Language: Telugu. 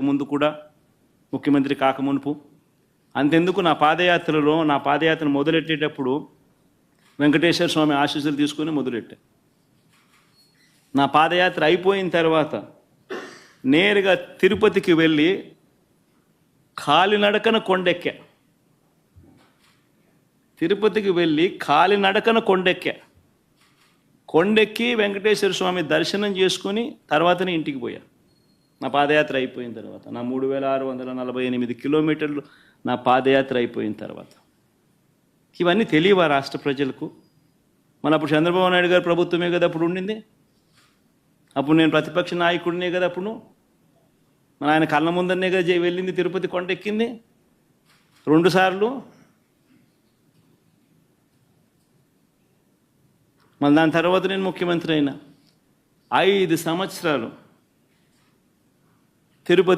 ముందు కూడా ముఖ్యమంత్రి కాకమునుపు. అంతెందుకు నా పాదయాత్ర మొదలెట్టేటప్పుడు వెంకటేశ్వర స్వామి ఆశీస్సులు తీసుకొని మొదలెట్టా. నా పాదయాత్ర అయిపోయిన తర్వాత నేరుగా తిరుపతికి వెళ్ళి కాలినడకన కొండెక్కా. తిరుపతికి వెళ్ళి కాలినడకన కొండెక్కి వెంకటేశ్వర స్వామి దర్శనం చేసుకొని తర్వాతనే ఇంటికి పోయా. నా పాదయాత్ర అయిపోయిన తర్వాత నా 3648 కిలోమీటర్లు నా పాదయాత్ర అయిపోయిన తర్వాత. ఇవన్నీ తెలియవా రాష్ట్ర ప్రజలకు? మన అప్పుడు చంద్రబాబు నాయుడు గారు ప్రభుత్వమే కదా అప్పుడు ఉండింది. అప్పుడు నేను ప్రతిపక్ష నాయకుడినే కదా అప్పుడు. మన ఆయన కళ్ళ ముందరనే కదా వెళ్ళింది, తిరుపతి కొండెక్కింది 2 సార్లు. మళ్ళీ దాని తర్వాత నేను ముఖ్యమంత్రి అయినా 5 సంవత్సరాలు తిరుపతి